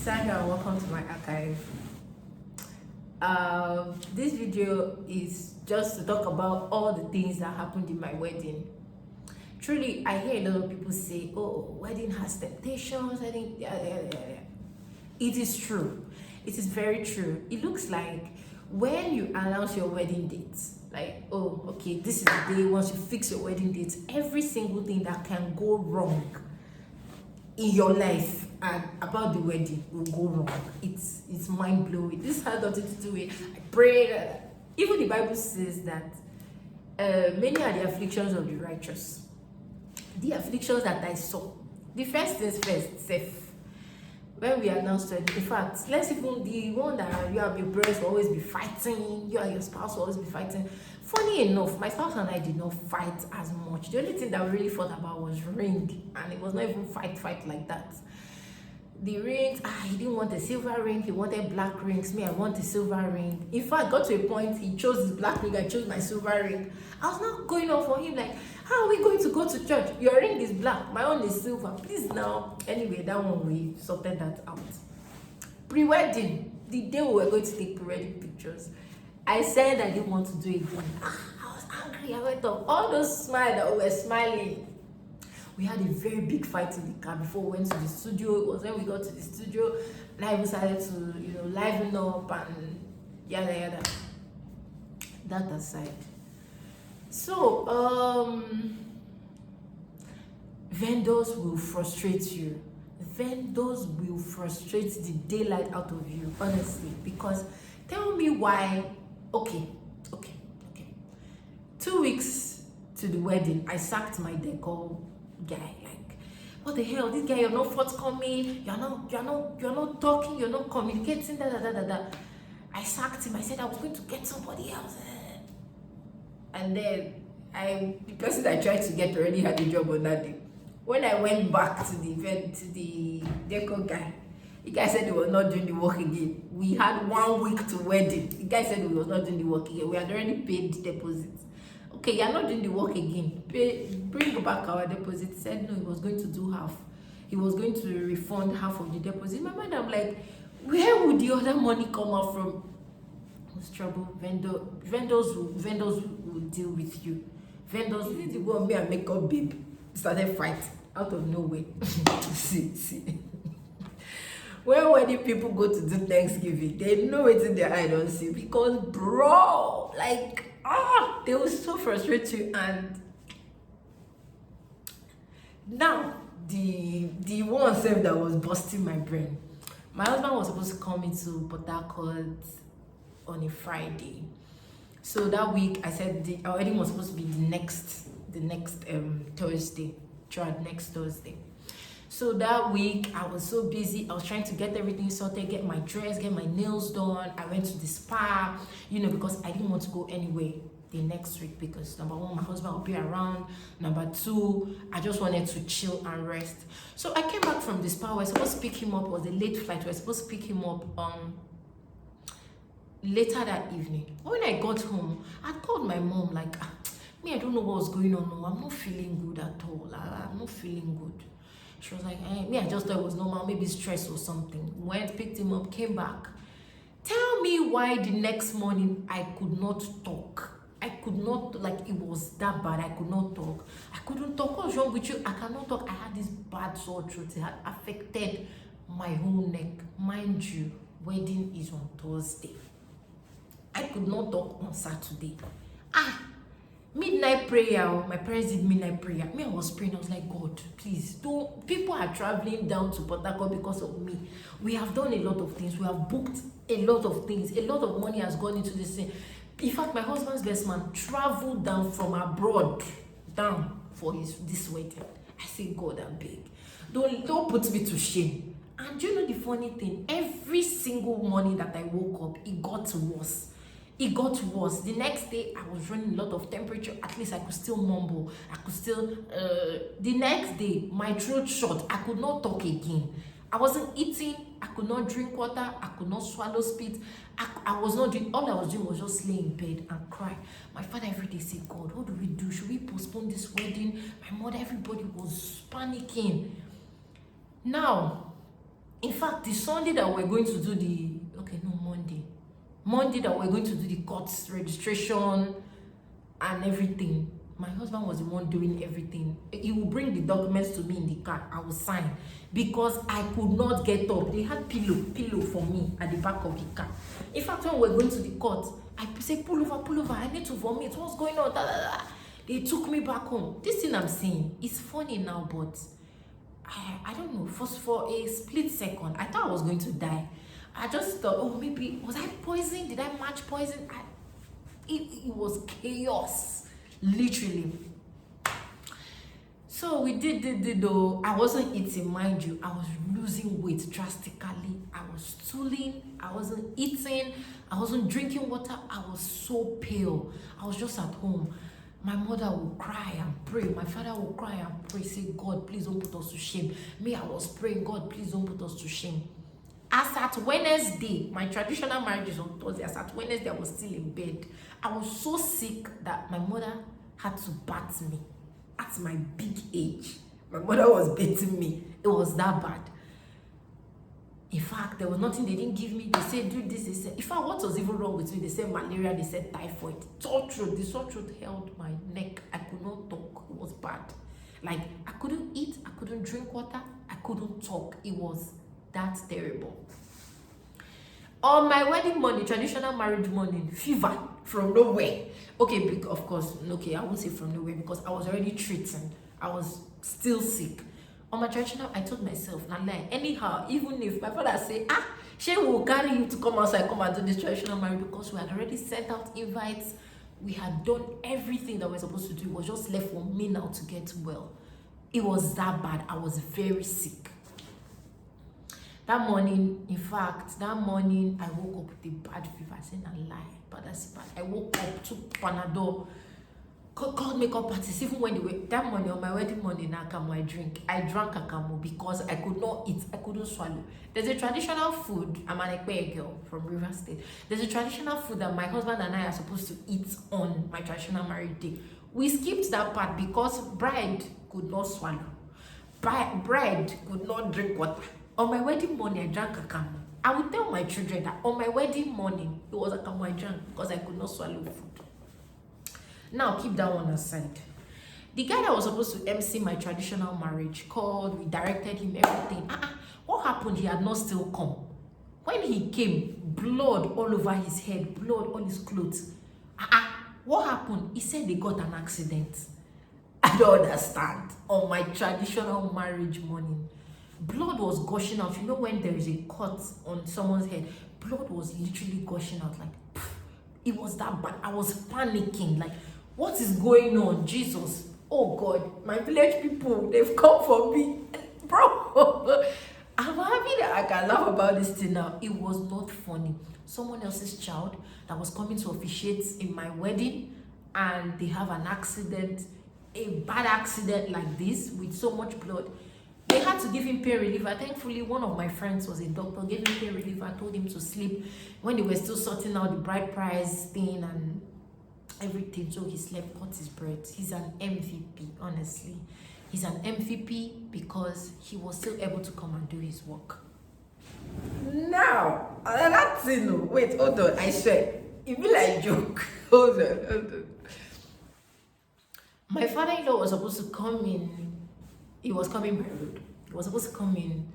Sandra, welcome to my archive. This video is just to talk about all the things that happened in my wedding. Truly, I hear a lot of people say, "Oh, wedding has temptations." I think, It is true. It is very true. It looks like when you announce your wedding date, like, oh, okay, this is the day. Once you fix your wedding date, every single thing that can go wrong in your life and about the wedding will go wrong. It's mind blowing. This has nothing to do with. I pray that even the Bible says that many are the afflictions of the righteous. The afflictions that I saw. The first things first, safe. When we announced it, in fact, let's even the one that you and your brothers will always be fighting, you and your spouse will always be fighting. Funny enough, my spouse and I did not fight as much. The only thing that we really fought about was ring, and it was not even fight like that. The rings, he didn't want a silver ring, he wanted black rings. Me, I want a silver ring. In fact, got to a point he chose his black ring, I chose my silver ring. I was not going on for him like, how are we going to go to church? Your ring is black, my own is silver. Please now. Anyway, that one we sorted that out. Pre-wedding, the day we were going to take pre-wedding pictures, I said I didn't want to do it again. I was angry. I went off. All those smiles that we were smiling. We had a very big fight in the car before we went to the studio. It was when we got to the studio, and I decided to, liven up and yada yada. That aside. So, vendors will frustrate you. Vendors will frustrate the daylight out of you, honestly. Because tell me why. Okay. 2 weeks to the wedding, I sacked my decor guy. Like, what the hell? This guy, you're not forthcoming. You're not talking. You're not communicating. I sacked him. I said I was going to get somebody else. And then the person I tried to get already had a job on that day. When I went back to the event, to the decor guy, the guy said he was not doing the work again. We had 1 week to wedding. The guy said he was not doing the work again. We had already paid the deposit. Okay, you're not doing the work again. Bring back our deposit. He said no, he was going to do half. He was going to refund half of the deposit. In my mind, I'm like, where would the other money come out from? It's trouble. Vendors will deal with you. Vendors will need to go on me and make up babe. Started fight out of nowhere. see. When wedding people go to do Thanksgiving, they know it's in their eye, don't see, because bro, like, they will so frustrate you. And now the one self that was busting my brain. My husband was supposed to come into Port Harcourt on a Friday. So that week I said our wedding was supposed to be the next Thursday, throughout next Thursday. So that week I was so busy. I was trying to get everything sorted, get my dress, get my nails done. I went to the spa, because I didn't want to go anywhere the next week because number one, my husband will be around. Number two, I just wanted to chill and rest. So I came back from the spa. We were supposed to pick him up. It was a late flight. We were supposed to pick him up later that evening. When I got home, I told my mom, like, me, I don't know what was going on. No, I'm not feeling good at all. I'm not feeling good. She was like, me, I just thought it was normal, maybe stress or something. Went, picked him up, came back. Tell me why the next morning I could not talk. I could not, like, it was that bad. I could not talk. I couldn't talk. What's wrong with you? I cannot talk. I had this bad sore throat. It had affected my whole neck. Mind you, wedding is on Thursday. I could not talk on Saturday. Midnight prayer. My parents did midnight prayer. Me, I was praying. I was like, God, please don't. People are traveling down to Port Harcourt because of me. We have done a lot of things. We have booked a lot of things. A lot of money has gone into this thing. In fact, my husband's best man traveled down from abroad down for this wedding. I say, God, I'm big. Don't put me to shame. And you know the funny thing? Every single morning that I woke up, it got worse. It got worse. The next day, I was running a lot of temperature. At least I could still mumble. I could still... the next day, my throat shut. I could not talk again. I wasn't eating. I could not drink water. I could not swallow spit. I was not doing... All I was doing was just lay in bed and cry. My father every day said, God, what do we do? Should we postpone this wedding? My mother, everybody was panicking. Now, In fact, the Sunday that we're going to do Monday that we're going to do the court's registration and everything, my husband was the one doing everything. He will bring the documents to me in the car. I will sign because I could not get up. They had pillow for me at the back of the car. In fact, when we're going to the court, I say, pull over. I need to vomit. What's going on? Da, da, da. They took me back home. This thing I'm saying is funny now, but I don't know. For a split second, I thought I was going to die. I just thought, oh, maybe, was I poisoned? Did I match poison? It was chaos, literally. So we did though. I wasn't eating, mind you. I was losing weight drastically. I was stooling. I wasn't eating. I wasn't drinking water. I was so pale. I was just at home. My mother would cry and pray. My father would cry and pray. Say, God, please don't put us to shame. Me, I was praying, God, please don't put us to shame. As at Wednesday, my traditional marriage is on Thursday. As at Wednesday, I was still in bed. I was so sick that my mother had to bat me. At my big age, my mother was beating me. It was that bad. In fact, there was nothing they didn't give me. They said, do this. They said, in fact, what was even wrong with me? They said malaria. They said typhoid. Sore throat. The sore throat held my neck. I could not talk. It was bad. Like, I couldn't eat. I couldn't drink water. I couldn't talk. It was that terrible. On my wedding morning, traditional marriage morning, fever from nowhere. Okay, of course, okay, I won't say from nowhere because I was already treating. I was still sick. On my traditional, I told myself, nah, anyhow, even if my father say, she will carry you to come outside, come and do this traditional marriage, because we had already sent out invites. We had done everything that we're supposed to do. It was just left for me now to get well. It was that bad. I was very sick. That morning, in fact, I woke up with a bad fever. I said, I lie, but that's bad. I woke up, took Panadol, called makeup artists. Even when that morning, on my wedding morning, I drank akamu because I could not eat, I couldn't swallow. There's a traditional food, I'm an Ekpe girl from River State. There's a traditional food that my husband and I are supposed to eat on my traditional marriage day. We skipped that part because bride could not swallow. Bride could not drink water. On my wedding morning, I drank akamu. I would tell my children that on my wedding morning, it was akamu I drank because I could not swallow food. Now, keep that one aside. The guy that was supposed to MC my traditional marriage called, we directed him, everything. What happened? He had not still come. When he came, blood all over his head, blood on his clothes. What happened? He said they got an accident. I don't understand. On my traditional marriage morning, blood was gushing out. You know when there is a cut on someone's head, blood was literally gushing out. Like, it was that bad. I was panicking. Like, what is going on? Jesus. Oh God, my village people, they've come for me. Bro, I'm happy that I can laugh about this thing now. It was not funny. Someone else's child that was coming to officiate in my wedding, and they have an accident, a bad accident like this with so much blood. They had to give him pain reliever. Thankfully, one of my friends was a doctor, gave him pain reliever, told him to sleep when they were still sorting out the bride price thing and everything. So he slept, caught his breath. He's an MVP, honestly. He's an MVP because he was still able to come and do his work. Now, that's thing. Wait, hold on. I swear, it be like joke. Hold on. My father-in-law was supposed to come in. He was coming by road. He was supposed to come in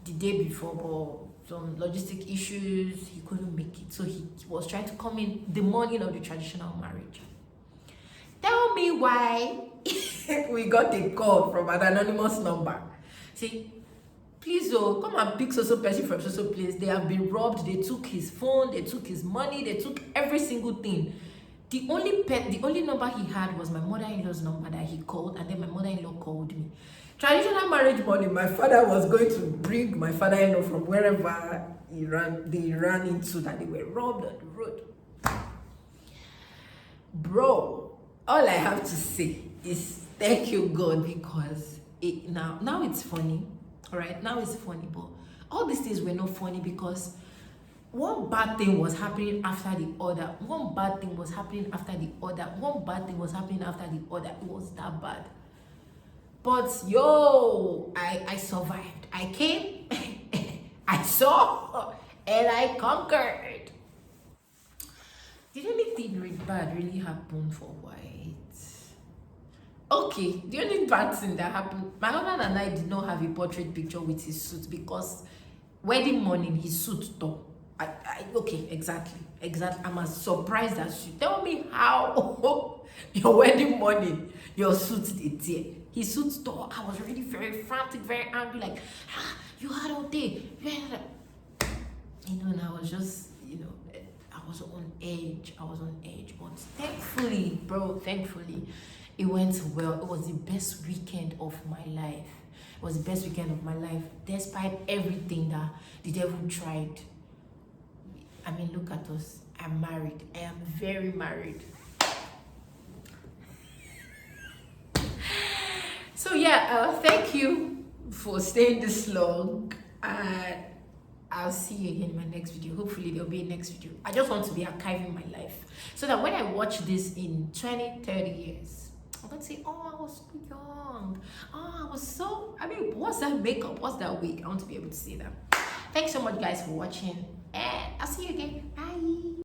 the day before, but some logistic issues, he couldn't make it. So he was trying to come in the morning of the traditional marriage. Tell me why we got a call from an anonymous number. Say, please, come and pick so person from so place. They have been robbed. They took his phone. They took his money. They took every single thing. The only number he had was my mother-in-law's number that he called, and then my mother-in-law called me. Traditional marriage morning, my father was going to bring my father-in-law from wherever they ran into, that they were robbed on the road. Bro, all I have to say is thank you, God, because now it's funny. All right, now it's funny, but all these things were not funny because one bad thing was happening after the other. One bad thing was happening after the other. One bad thing was happening after the other. It was that bad. But yo, I survived. I came I saw and I conquered. Did anything really bad really happen for White? Okay, the only bad thing that happened, my husband and I did not have a portrait picture with his suit because wedding morning his suit tore. Okay, exactly. I'm as surprised as you. Tell me how your wedding morning your suit did tear. His suit tore. I was really very frantic, very angry. Like, you had all day. And I was just, I was on edge. But thankfully, it went well. It was the best weekend of my life. Despite everything that the devil tried. I mean, look at us. I'm married. I am very married. So yeah, thank you for staying this long. I'll see you again in my next video. Hopefully there'll be a next video. I just want to be archiving my life so that when I watch this in 20, 30 years, I'm going to say, oh, I was so young. What's that makeup? What's that wig? I want to be able to say that. Thanks so much, guys, for watching. And I'll see you again. Bye.